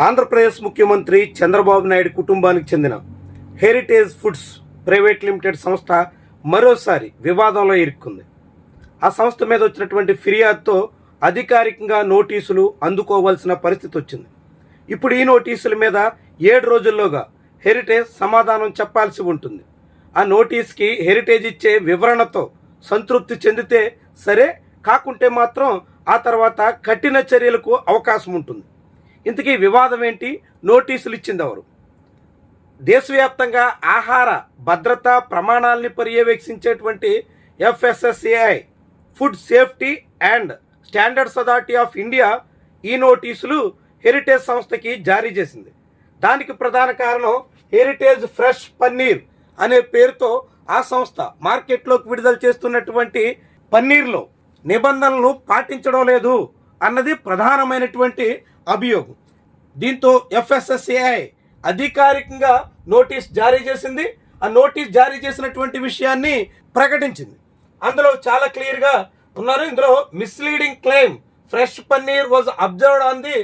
ఆంధ్రప్రదేశ్ ముఖ్యమంత్రి చంద్రబాబు నాయుడు కుటుంబానికి చెందిన హెరిటేజ్ ఫుడ్స్ ప్రైవేట్ లిమిటెడ్ సంస్థ మరోసారి వివాదంలో ఇరుక్కుంది. ఆ సంస్థ మీద వచ్చినటువంటి ఫిర్యాదుతో అధికారికంగా నోటీసులు అందుకోవాల్సిన పరిస్థితి వచ్చింది. ఇప్పుడు ఈ నోటీసుల మీద 7 రోజుల్లోగా హెరిటేజ్ సమాధానం చెప్పాల్సి ఉంటుంది. ఆ నోటీస్కి హెరిటేజ్ ఇచ్చే వివరణతో సంతృప్తి చెందితే సరే, కాకుంటే మాత్రం ఆ తర్వాత కఠిన చర్యలకు అవకాశం ఉంటుంది. ఇంతకీ వివాదం ఏంటి? నోటీసులు ఇచ్చింది ఎవరు? దేశవ్యాప్తంగా ఆహార భద్రతా ప్రమాణాలని పర్యవేక్షించేటువంటి FSSAI food Safety and Standards Authority of India ఈ నోటీసులు హెరిటేజ్ సంస్థకి జారీ చేసింది. దానికి ప్రధాన కారణం హెరిటేజ్ ఫ్రెష్ పన్నీర్ అనే పేరుతో ఆ సంస్థ మార్కెట్లోకి విడుదల చేస్తున్నటువంటి పన్నీర్లో నిబంధనలు పాటించడం లేదు అన్నది ప్రధానమైనటువంటి అభియోగం. దీంతో FSSAI అధికారికంగా నోటీస్ జారీ చేసింది. ఆ నోటీస్ జారీ చేసినటువంటి విషయాన్ని ప్రకటించింది. అందులో చాలా క్లియర్గా ఉన్నారు. ఇందులో misleading claim fresh paneer was observed on the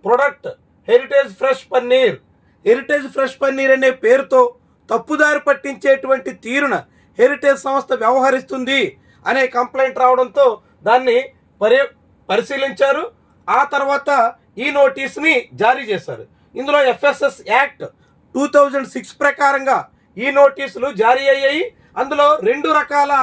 product heritage fresh paneer. Heritage fresh paneer అనే పేరుతో తప్పుదారి పట్టించేటువంటి తీరున హెరిటేజ్ సంస్థ వ్యవహరిస్తుంది అనే కంప్లైంట్ రావడంతో దాన్ని పరిశీలించారు. ఆ తర్వాత ఈ నోటీస్ని జారీ చేశారు. ఇందులో FSS యాక్ట్ 2006 ప్రకారంగా ఈ నోటీసులు జారీ అయ్యాయి. అందులో 2 రకాల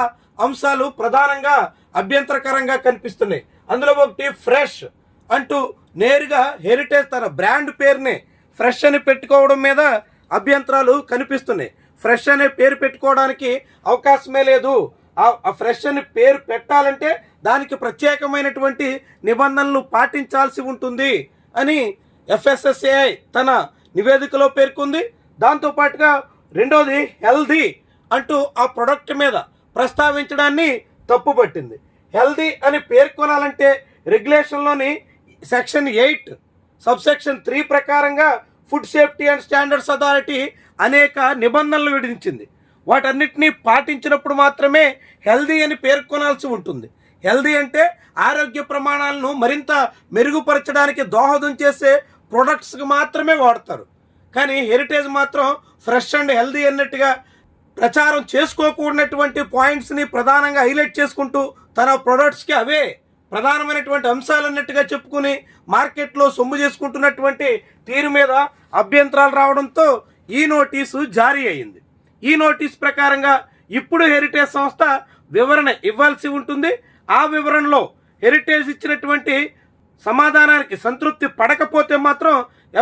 అంశాలు ప్రధానంగా అభ్యంతరకరంగా కనిపిస్తున్నాయి. అందులో ఒకటి ఫ్రెష్ అంటూ నేరుగా హెరిటేజ్ తన బ్రాండ్ పేరుని ఫ్రెష్ అని పెట్టుకోవడం మీద అభ్యంతరాలు కనిపిస్తున్నాయి. ఫ్రెష్ అనే పేరు పెట్టుకోవడానికి అవకాశమే లేదు. ఆ ఫ్రెష్ అని పేరు పెట్టాలంటే దానికి ప్రత్యేకమైనటువంటి నిబంధనలు పాటించాల్సి ఉంటుంది అని FSSAI తన నివేదికలో పేర్కొంది. దాంతోపాటుగా రెండోది హెల్దీ అంటూ ఆ ప్రొడక్ట్ మీద ప్రస్తావించడాన్ని తప్పుపట్టింది. హెల్దీ అని పేర్కొనాలంటే రెగ్యులేషన్లోని సెక్షన్ 8 సబ్సెక్షన్ 3 ప్రకారంగా food Safety and Standards authority అనేక నిబంధనలు విధించింది. వాటన్నిటినీ పాటించినప్పుడు మాత్రమే హెల్దీ అని పేర్కొనాల్సి ఉంటుంది. హెల్దీ అంటే ఆరోగ్య ప్రమాణాలను మరింత మెరుగుపరచడానికి దోహదం చేసే ప్రొడక్ట్స్కి మాత్రమే వాడతారు. కానీ హెరిటేజ్ మాత్రం ఫ్రెష్ అండ్ హెల్దీ అన్నట్టుగా ప్రచారం చేసుకోకూడనటువంటి పాయింట్స్ని ప్రధానంగా హైలైట్ చేసుకుంటూ తన ప్రొడక్ట్స్కి అవే ప్రధానమైనటువంటి అంశాలు అన్నట్టుగా చెప్పుకుని మార్కెట్లో సొమ్ము చేసుకుంటున్నటువంటి తీరు మీద అభ్యంతరాలు రావడంతో ఈ నోటీసు జారీ అయింది. ఈ నోటీస్ ప్రకారంగా ఇప్పుడు హెరిటేజ్ సంస్థ వివరణ ఇవ్వాల్సి ఉంటుంది. ఆ వివరణలో హెరిటేజ్ ఇచ్చినటువంటి సమాధానానికి సంతృప్తి పడకపోతే మాత్రం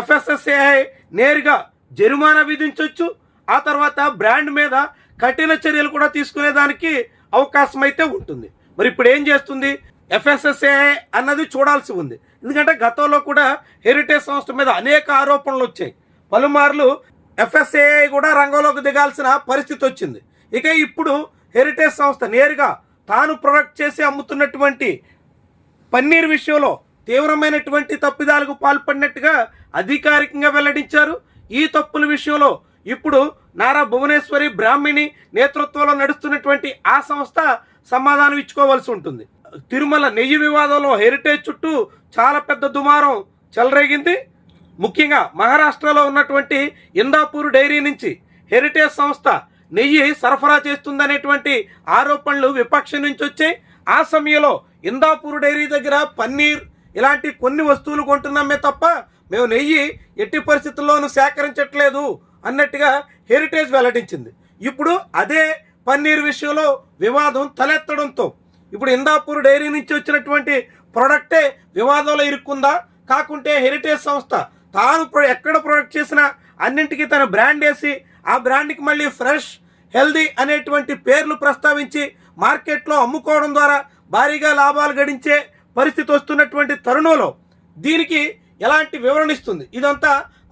FSSAI నేరుగా జరిమానా విధించవచ్చు. ఆ తర్వాత బ్రాండ్ మీద కఠిన చర్యలు కూడా తీసుకునేదానికి అవకాశం అయితే ఉంటుంది. మరి ఇప్పుడు ఏం చేస్తుంది FSSAI అన్నది చూడాల్సి ఉంది. ఎందుకంటే గతంలో కూడా హెరిటేజ్ సంస్థ మీద అనేక ఆరోపణలు వచ్చాయి. పలుమార్లు FSSAI కూడా రంగంలోకి దిగాల్సిన పరిస్థితి వచ్చింది. ఇక ఇప్పుడు హెరిటేజ్ సంస్థ నేరుగా తాను ప్రొడక్ట్ చేసి అమ్ముతున్నటువంటి పన్నీర్ విషయంలో తీవ్రమైనటువంటి తప్పిదాలకు పాల్పడినట్టుగా అధికారికంగా వెల్లడించారు. ఈ తప్పుల విషయంలో ఇప్పుడు నారా భువనేశ్వరి బ్రాహ్మిణి నేతృత్వంలో నడుస్తున్నటువంటి ఆ సంస్థ సమాధానం ఇచ్చుకోవాల్సి ఉంటుంది. తిరుమల నెయ్యి వివాదంలో హెరిటేజ్ చుట్టూ చాలా పెద్ద దుమారం చెలరేగింది. ముఖ్యంగా మహారాష్ట్రలో ఉన్నటువంటి ఇందాపూర్ డైరీ నుంచి హెరిటేజ్ సంస్థ నెయ్యి సరఫరా చేస్తుందనేటువంటి ఆరోపణలు విపక్షం నుంచి వచ్చాయి. ఆ సమయంలో ఇందాపూర్ డైరీ దగ్గర పన్నీర్ ఇలాంటి కొన్ని వస్తువులు కొంటున్నామే తప్ప మేము నెయ్యి ఎట్టి పరిస్థితుల్లోనూ సేకరించట్లేదు అన్నట్టుగా హెరిటేజ్ వెల్లడించింది. ఇప్పుడు అదే పన్నీర్ విషయంలో వివాదం తలెత్తడంతో ఇప్పుడు ఇందాపూర్ డైరీ నుంచి వచ్చినటువంటి ప్రోడక్టే వివాదంలో ఇరుక్కుందా, కాకుంటే హెరిటేజ్ సంస్థ తాను ఎక్కడ ప్రొడక్ట్ చేసినా అన్నింటికీ తన బ్రాండ్ వేసి ఆ బ్రాండ్కి మళ్ళీ ఫ్రెష్ హెల్దీ అనేటువంటి పేర్లు ప్రస్తావించి మార్కెట్లో అమ్ముకోవడం ద్వారా భారీగా లాభాలు గడించే పరిస్థితి వస్తున్నటువంటి తరుణంలో దీనికి ఎలాంటి వివరణ ఇస్తుంది? ఇదంతా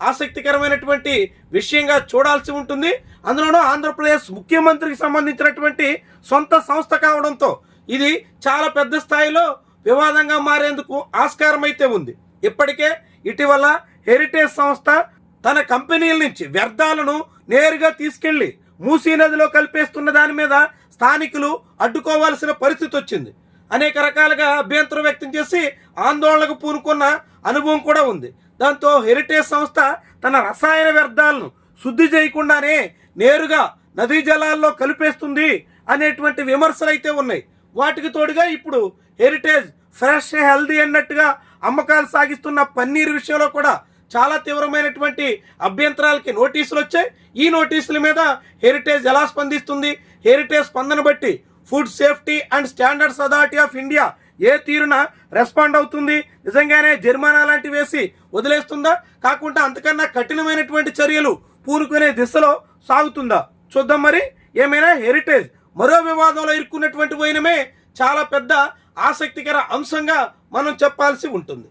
ఆసక్తికరమైనటువంటి విషయంగా చూడాల్సి ఉంటుంది. అందులోనూ ఆంధ్రప్రదేశ్ ముఖ్యమంత్రికి సంబంధించినటువంటి సొంత సంస్థ కావడంతో ఇది చాలా పెద్ద స్థాయిలో వివాదంగా మారేందుకు ఆస్కారం అయితే ఉంది. ఇప్పటికే ఇటీవల హెరిటేజ్ సంస్థ తన కంపెనీల నుంచి వ్యర్థాలను నేరుగా తీసుకెళ్లి మూసీ నదిలో కలిపేస్తున్న దాని మీద స్థానికులు అడ్డుకోవాల్సిన పరిస్థితి వచ్చింది. అనేక రకాలుగా అభ్యంతరం వ్యక్తం చేసి ఆందోళనకు పూనుకున్న అనుభవం కూడా ఉంది. దాంతో హెరిటేజ్ సంస్థ తన రసాయన వ్యర్థాలను శుద్ధి చేయకుండానే నేరుగా నదీ జలాల్లో కలిపేస్తుంది అనేటువంటి విమర్శలు అయితే ఉన్నాయి. వాటికి తోడుగా ఇప్పుడు హెరిటేజ్ ఫ్రెష్ హెల్దీ అన్నట్టుగా అమ్మకాలు సాగిస్తున్న పన్నీర్ విషయంలో కూడా చాలా తీవ్రమైనటువంటి అభ్యంతరాలకి నోటీసులు వచ్చాయి. ఈ నోటీసుల మీద హెరిటేజ్ ఎలా స్పందిస్తుంది, హెరిటేజ్ స్పందన బట్టి Food Safety and Standards Authority of India ఏ తీరున రెస్పాండ్ అవుతుంది, నిజంగానే జరిమానా లాంటివి వేసి వదిలేస్తుందా, కాకుండా అంతకన్నా కఠినమైనటువంటి చర్యలు పూనుకునే దిశలో సాగుతుందా చూద్దాం. మరి ఏమైనా హెరిటేజ్ మరో వివాదంలో ఇరుక్కున్నటువంటి వైనమే చాలా పెద్ద ఆసక్తికర అంశంగా మనం చెప్పాల్సి ఉంటుంది.